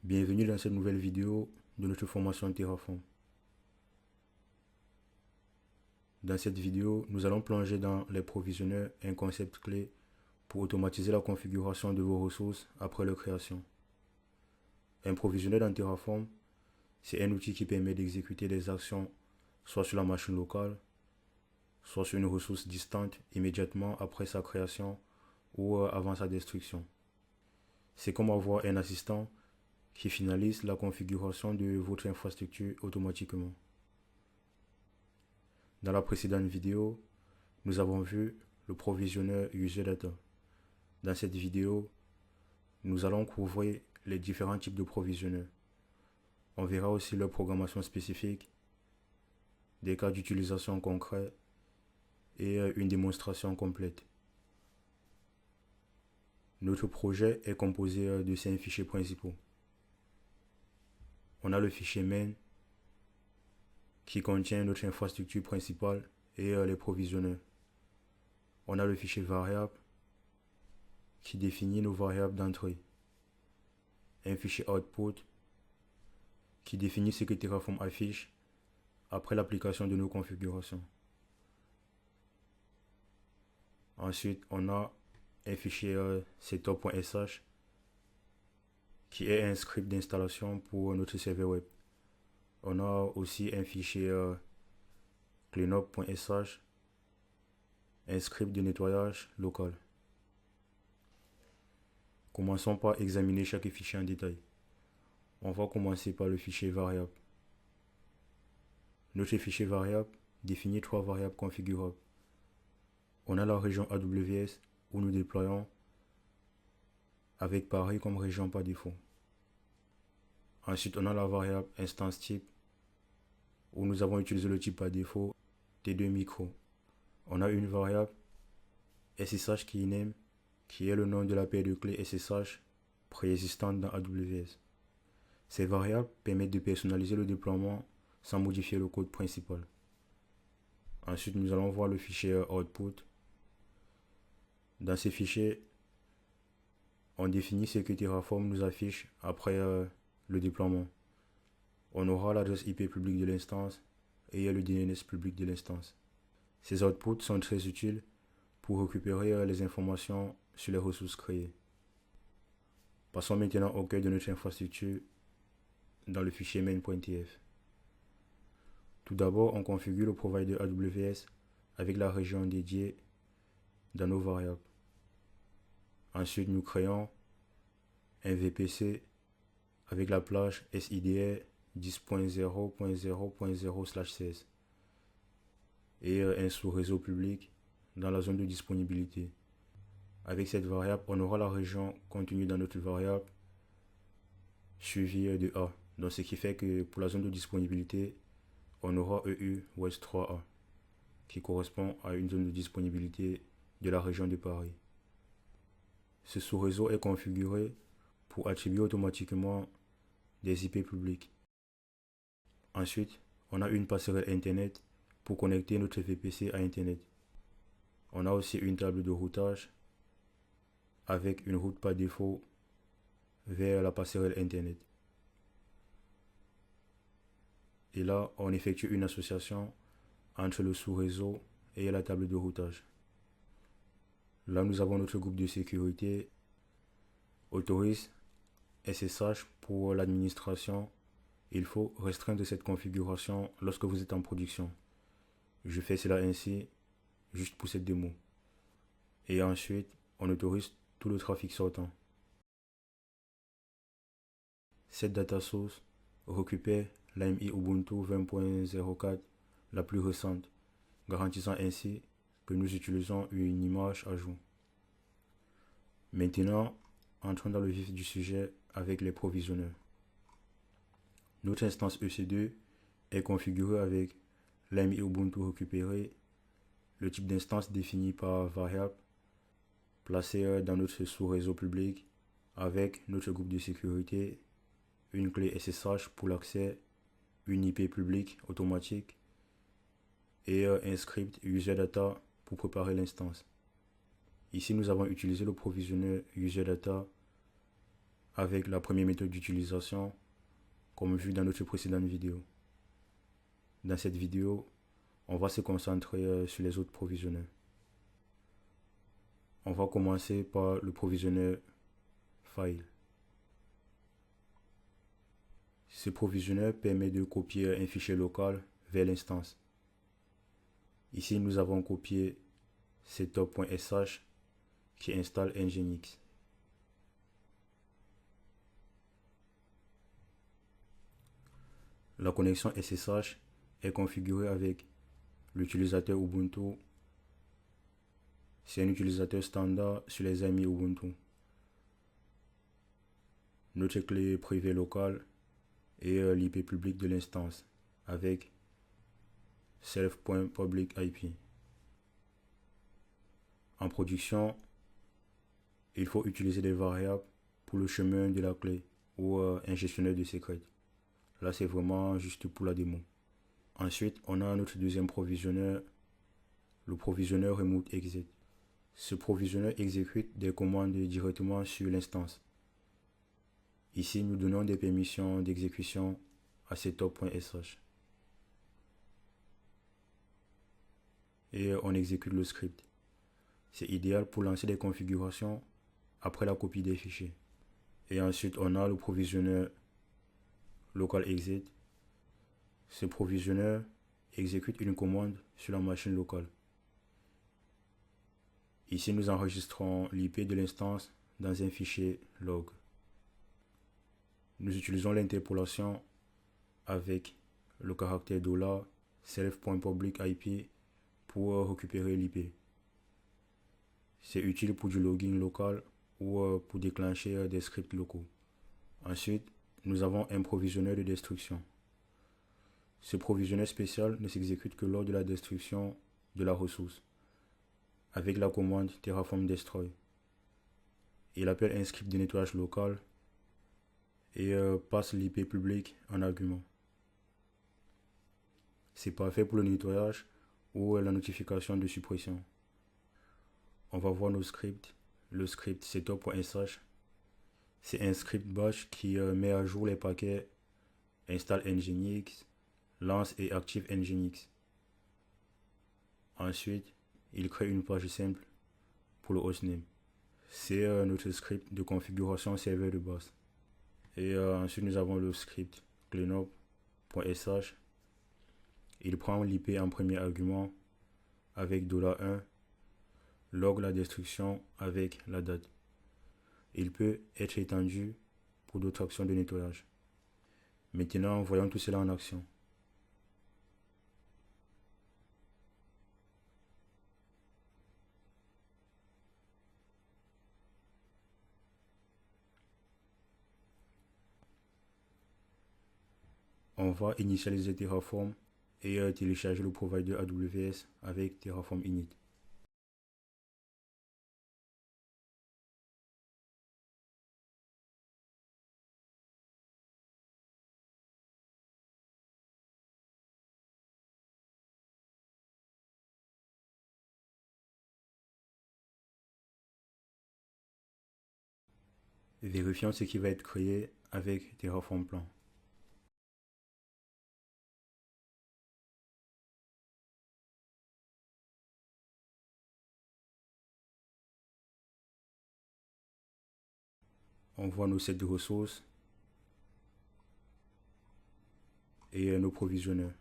Bienvenue dans cette nouvelle vidéo de notre formation Terraform. Dans cette vidéo, nous allons plonger dans les provisionneurs, un concept clé pour automatiser la configuration de vos ressources après leur création. Un provisionneur dans Terraform, c'est un outil qui permet d'exécuter des actions soit sur la machine locale, soit sur une ressource distante immédiatement après sa création ou avant sa destruction. C'est comme avoir un assistant qui finalise la configuration de votre infrastructure automatiquement. Dans la précédente vidéo, nous avons vu le provisionneur UserData. Dans cette vidéo, nous allons couvrir les différents types de provisionneurs. On verra aussi leur programmation spécifique, des cas d'utilisation concrets et une démonstration complète. Notre projet est composé de 5 fichiers principaux. On a le fichier main qui contient notre infrastructure principale et les provisionneurs. On a le fichier variable qui définit nos variables d'entrée. Un fichier output qui définit ce que Terraform affiche après l'application de nos configurations. Ensuite, on a un fichier setup.sh qui est un script d'installation pour notre serveur web. On a aussi un fichier cleanup.sh, un script de nettoyage local. Commençons par examiner chaque fichier en détail. On va commencer par le fichier variable. Notre fichier variable définit 3 variables configurables. On a la région AWS où nous déployons avec Paris comme région par défaut. Ensuite, on a la variable instance type où nous avons utilisé le type par défaut T2 micro. On a une variable SSH keyname qui est le nom de la paire de clés SSH préexistante dans AWS. Ces variables permettent de personnaliser le déploiement sans modifier le code principal. Ensuite, nous allons voir le fichier output. Dans ces fichiers, on définit ce que Terraform nous affiche après le déploiement. On aura l'adresse IP publique de l'instance et le DNS public de l'instance. Ces outputs sont très utiles pour récupérer les informations sur les ressources créées. Passons maintenant au cœur de notre infrastructure dans le fichier main.tf. Tout d'abord, on configure le provider AWS avec la région dédiée dans nos variables. Ensuite, nous créons un VPC avec la plage SIDR 10.0.0.0/16 et un sous-réseau public dans la zone de disponibilité. Avec cette variable, on aura la région contenue dans notre variable suivie de A. Donc ce qui fait que pour la zone de disponibilité, on aura EU West 3A qui correspond à une zone de disponibilité de la région de Paris. Ce sous-réseau est configuré pour attribuer automatiquement des IP publics. Ensuite, on a une passerelle Internet pour connecter notre VPC à Internet. On a aussi une table de routage avec une route par défaut vers la passerelle Internet. Et là, on effectue une association entre le sous-réseau et la table de routage. Là, nous avons notre groupe de sécurité, autorise SSH pour l'administration. Il faut restreindre cette configuration lorsque vous êtes en production. Je fais cela ainsi, juste pour cette démo. Et ensuite, on autorise tout le trafic sortant. Cette data source récupère l'AMI Ubuntu 20.04, la plus récente, garantissant ainsi que nous utilisons une image à jour. Maintenant, entrons dans le vif du sujet avec les provisionneurs. Notre instance EC2 est configurée avec l'AMI Ubuntu récupéré, le type d'instance défini par variable, placé dans notre sous-réseau public avec notre groupe de sécurité, une clé SSH pour l'accès, une IP publique automatique et un script UserData pour préparer l'instance. Ici, nous avons utilisé le provisionneur UserData avec la première méthode d'utilisation comme vu dans notre précédente vidéo. Dans cette vidéo, on va se concentrer sur les autres provisionneurs. On va commencer par le provisionneur File. Ce provisionneur permet de copier un fichier local vers l'instance. Ici, nous avons copié setup.sh qui installe Nginx. La connexion SSH est configurée avec l'utilisateur Ubuntu. C'est un utilisateur standard sur les amis Ubuntu. Notre clé privée locale et l'IP public de l'instance avec self.public-ip. En production, il faut utiliser des variables pour le chemin de la clé ou un gestionnaire de secrets. Là, c'est vraiment juste pour la démo. Ensuite, on a notre deuxième provisionneur, le provisionneur remote exit. Ce provisionneur exécute des commandes directement sur l'instance. Ici, nous donnons des permissions d'exécution à setup.sh. Et on exécute le script. C'est idéal pour lancer des configurations après la copie des fichiers. Et ensuite, on a le provisionneur local exit. Ce provisionneur exécute une commande sur la machine locale. Ici, nous enregistrons l'IP de l'instance dans un fichier log. Nous utilisons l'interpolation avec le caractère $self.public-ip pour récupérer l'IP. C'est utile pour du logging local ou pour déclencher des scripts locaux. Ensuite, nous avons un provisionneur de destruction. Ce provisionneur spécial ne s'exécute que lors de la destruction de la ressource avec la commande terraform destroy. Il appelle un script de nettoyage local et passe l'IP public en argument. C'est parfait pour le nettoyage ou la notification de suppression. On va voir nos scripts. Le script setup.sh, c'est un script bash qui met à jour les paquets install Nginx, lance et active Nginx. Ensuite, il crée une page simple pour le hostname. C'est notre script de configuration serveur de base. Et ensuite, nous avons le script cleanup.sh. Il prend l'IP en premier argument avec $1, log la destruction avec la date. Il peut être étendu pour d'autres actions de nettoyage. Maintenant, voyons tout cela en action. On va initialiser Terraform et télécharger le provider AWS avec Terraform init. Vérifions ce qui va être créé avec Terraform Plan. On voit nos sets de ressources et nos provisionneurs.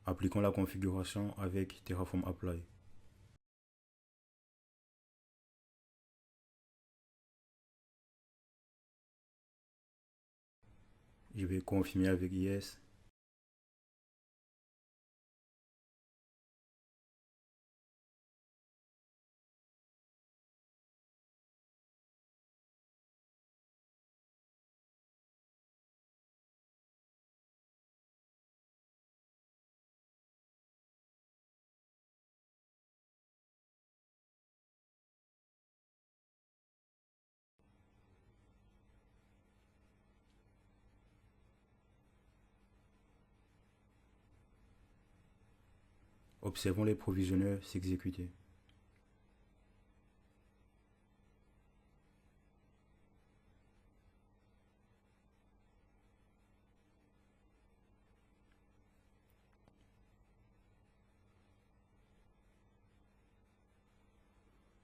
Appliquons la configuration avec Terraform Apply. Je vais confirmer avec Yes. Observons les provisionneurs s'exécuter.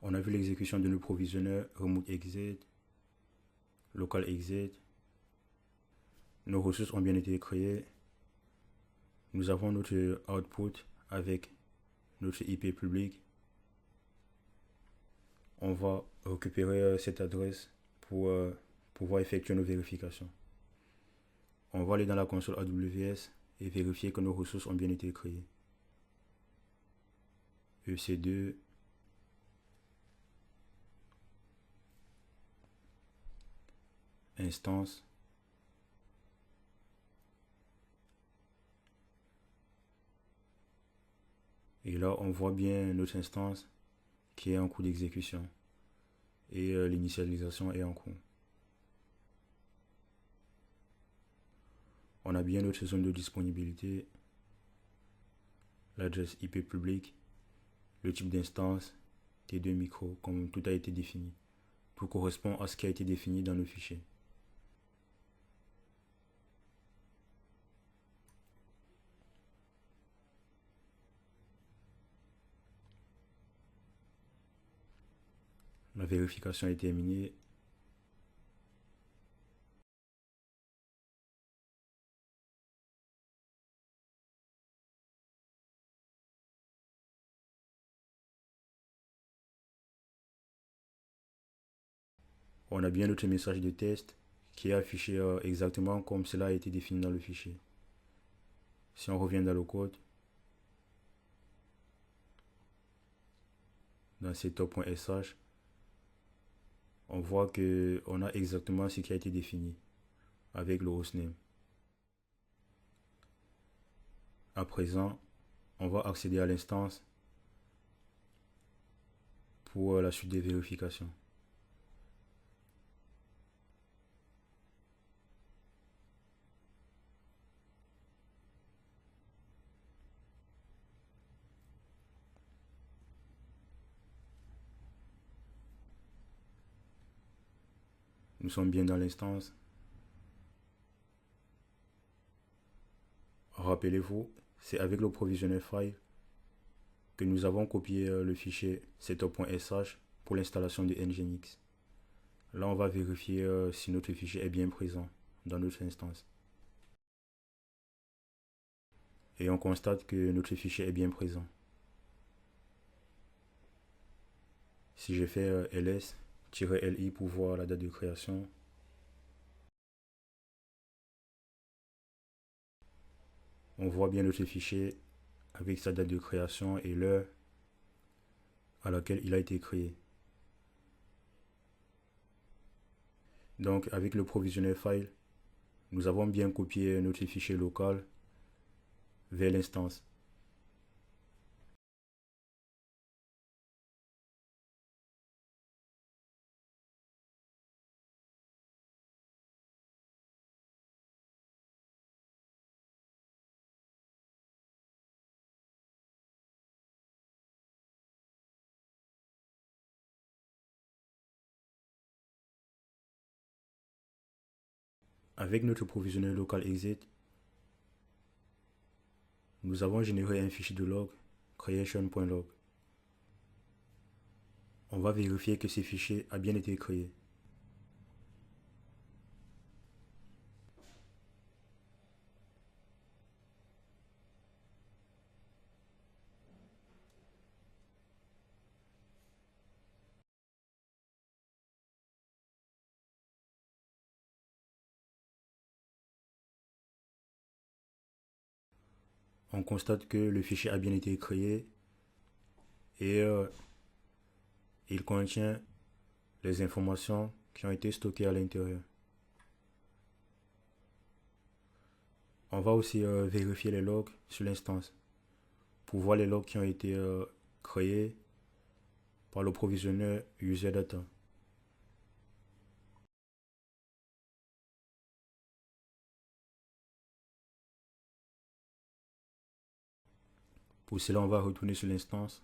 On a vu l'exécution de nos provisionneurs remove exit, local exit. Nos ressources ont bien été créées. Nous avons notre output avec notre IP public. On va récupérer cette adresse pour pouvoir effectuer nos vérifications. On va aller dans la console AWS et vérifier que nos ressources ont bien été créées. EC2, instance, et là on voit bien notre instance qui est en cours d'exécution et l'initialisation est en cours. On a bien notre zone de disponibilité, l'adresse IP publique, le type d'instance, T2 micro, comme tout a été défini. Tout correspond à ce qui a été défini dans nos fichiers. La vérification est terminée. On a bien notre message de test qui est affiché exactement comme cela a été défini dans le fichier. Si on revient dans le code, dans setup.sh, on voit qu'on a exactement ce qui a été défini avec le hostname. À présent, on va accéder à l'instance pour la suite des vérifications. Nous sommes bien dans l'instance. Rappelez-vous, c'est avec le provisioner file que nous avons copié le fichier setup.sh pour l'installation de Nginx. Là, on va vérifier si notre fichier est bien présent dans notre instance. Et on constate que notre fichier est bien présent. Si je fais ls-li pour voir la date de création, on voit bien notre fichier avec sa date de création et l'heure à laquelle il a été créé. Donc avec le provisioner file, nous avons bien copié notre fichier local vers l'instance. Avec notre provisioner local exit, nous avons généré un fichier de log creation.log. On va vérifier que ce fichier a bien été créé. On constate que le fichier a bien été créé et il contient les informations qui ont été stockées à l'intérieur. On va aussi vérifier les logs sur l'instance pour voir les logs qui ont été créés par le provisionneur UserData. Pour cela, on va retourner sur l'instance.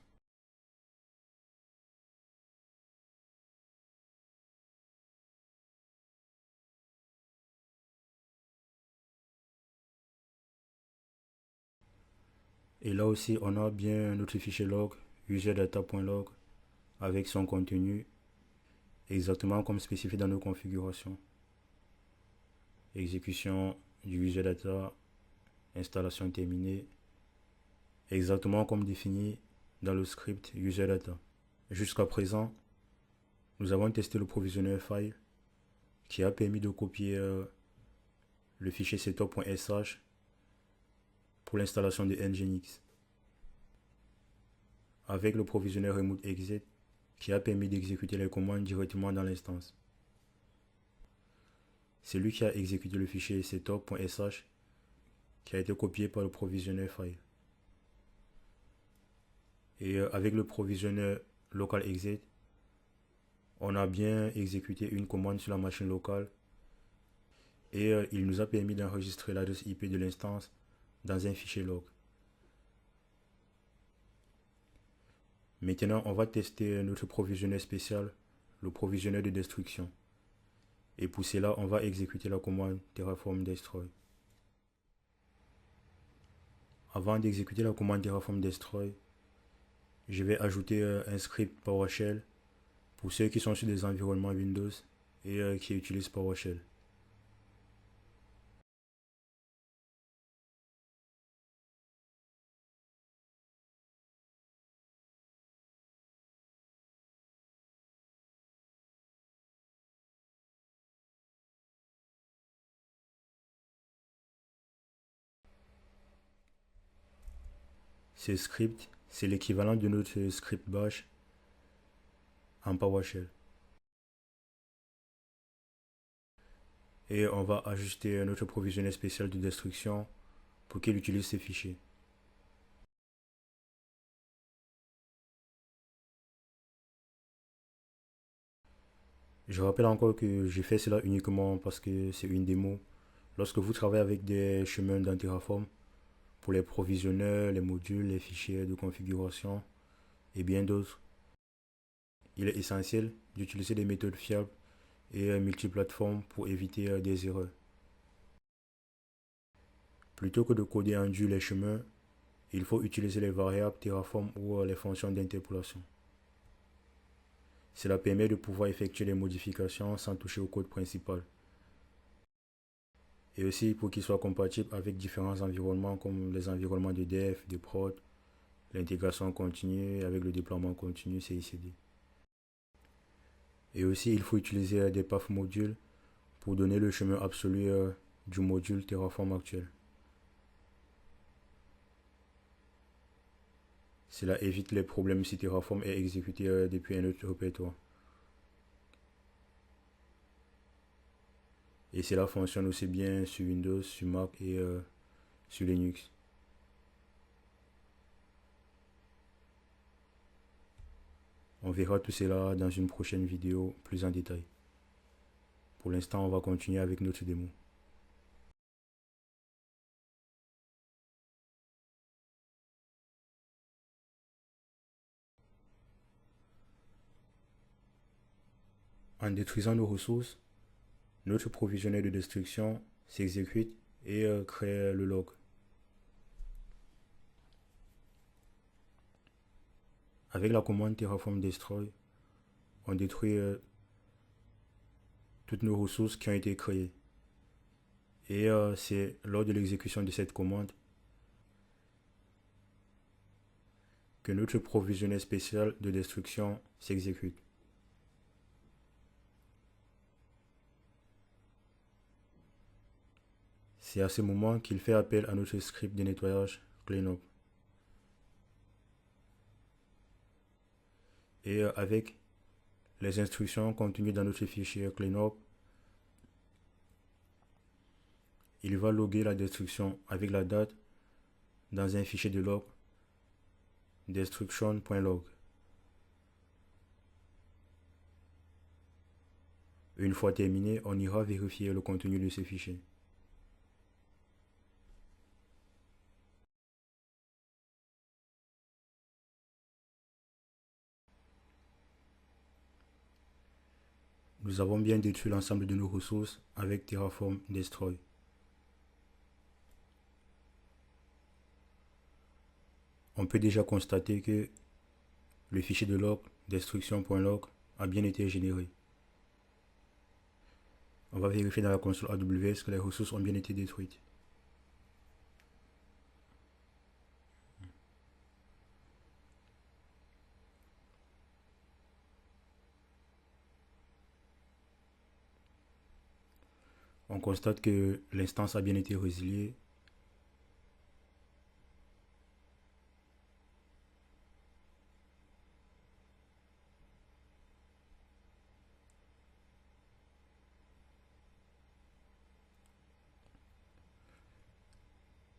Et là aussi, on a bien notre fichier log, userdata.log, avec son contenu, exactement comme spécifié dans nos configurations. Exécution du userdata, installation terminée, exactement comme défini dans le script userdata. Jusqu'à présent, nous avons testé le provisionneur file qui a permis de copier le fichier setup.sh pour l'installation de Nginx, avec le provisionneur remote exit qui a permis d'exécuter les commandes directement dans l'instance. C'est lui qui a exécuté le fichier setup.sh qui a été copié par le provisionneur file. Et avec le provisionneur local exit, on a bien exécuté une commande sur la machine locale et il nous a permis d'enregistrer l'adresse IP de l'instance dans un fichier log. Maintenant, on va tester notre provisionneur spécial, le provisionneur de destruction. Et pour cela, on va exécuter la commande terraform destroy. Avant d'exécuter la commande terraform destroy, je vais ajouter un script PowerShell pour ceux qui sont sur des environnements Windows et qui utilisent PowerShell. Ce script, c'est l'équivalent de notre script bash en PowerShell. Et on va ajuster notre provisionneur spécial de destruction pour qu'il utilise ces fichiers. Je rappelle encore que j'ai fait cela uniquement parce que c'est une démo. Lorsque vous travaillez avec des chemins dans Terraform, pour les provisionneurs, les modules, les fichiers de configuration et bien d'autres, il est essentiel d'utiliser des méthodes fiables et multiplateformes pour éviter des erreurs. Plutôt que de coder en dur les chemins, il faut utiliser les variables Terraform ou les fonctions d'interpolation. Cela permet de pouvoir effectuer les modifications sans toucher au code principal. Et aussi pour qu'il soit compatible avec différents environnements comme les environnements de dev, de prod, l'intégration continue avec le déploiement continu CI/CD. Et aussi il faut utiliser des path modules pour donner le chemin absolu du module Terraform actuel. Cela évite les problèmes si Terraform est exécuté depuis un autre répertoire. Et cela fonctionne aussi bien sur Windows, sur Mac et sur Linux. On verra tout cela dans une prochaine vidéo plus en détail. Pour l'instant, on va continuer avec notre démo. En détruisant nos ressources, notre provisionneur de destruction s'exécute et crée le log. Avec la commande terraform destroy, on détruit toutes nos ressources qui ont été créées. Et c'est lors de l'exécution de cette commande que notre provisionneur spécial de destruction s'exécute. C'est à ce moment qu'il fait appel à notre script de nettoyage cleanup. Et avec les instructions contenues dans notre fichier cleanup, il va loguer la destruction avec la date dans un fichier de log destruction.log. Une fois terminé, on ira vérifier le contenu de ce fichier. nous avons bien détruit l'ensemble de nos ressources avec Terraform Destroy. On peut déjà constater que le fichier de log destruction.log a bien été généré. On va vérifier dans la console AWS que les ressources ont bien été détruites. On constate que l'instance a bien été résiliée.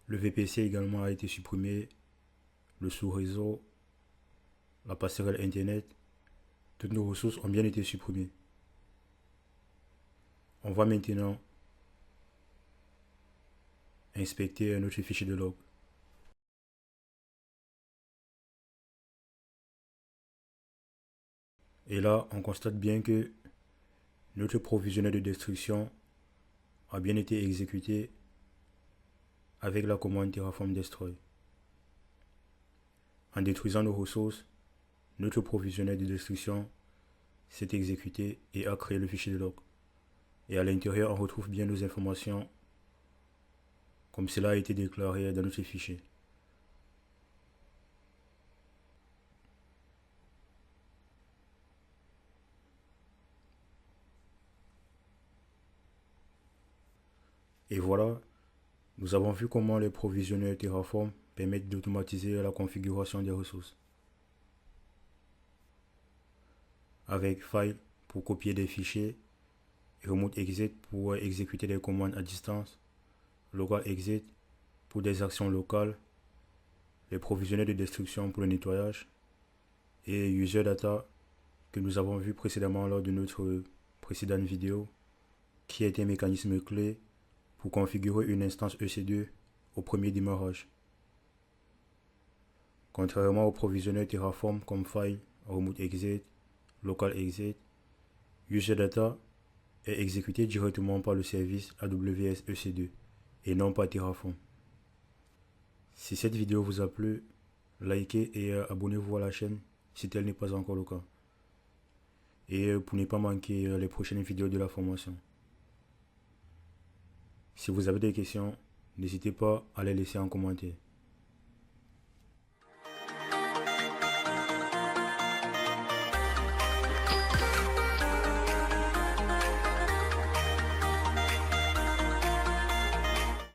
Le VPC également a été supprimé, le sous-réseau, la passerelle internet, toutes nos ressources ont bien été supprimées. On va maintenant inspecter notre fichier de log. Et là, on constate bien que notre provisionneur de destruction a bien été exécuté avec la commande Terraform Destroy. En détruisant nos ressources, notre provisionneur de destruction s'est exécuté et a créé le fichier de log. Et à l'intérieur, on retrouve bien nos informations comme cela a été déclaré dans notre fichier. Et voilà, nous avons vu comment les provisionneurs Terraform permettent d'automatiser la configuration des ressources. Avec File pour copier des fichiers, Remote Exit pour exécuter des commandes à distance, Local Exit pour des actions locales, les provisionneurs de destruction pour le nettoyage et User Data que nous avons vu précédemment lors de notre précédente vidéo qui est un mécanisme clé pour configurer une instance EC2 au premier démarrage. Contrairement aux provisionneurs Terraform comme File, Remote Exit, Local Exit, User Data est exécuté directement par le service AWS EC2 et non pas Terraform. Si cette vidéo vous a plu, likez et abonnez-vous à la chaîne si tel n'est pas encore le cas. Et pour ne pas manquer les prochaines vidéos de la formation. Si vous avez des questions, n'hésitez pas à les laisser en commentaire.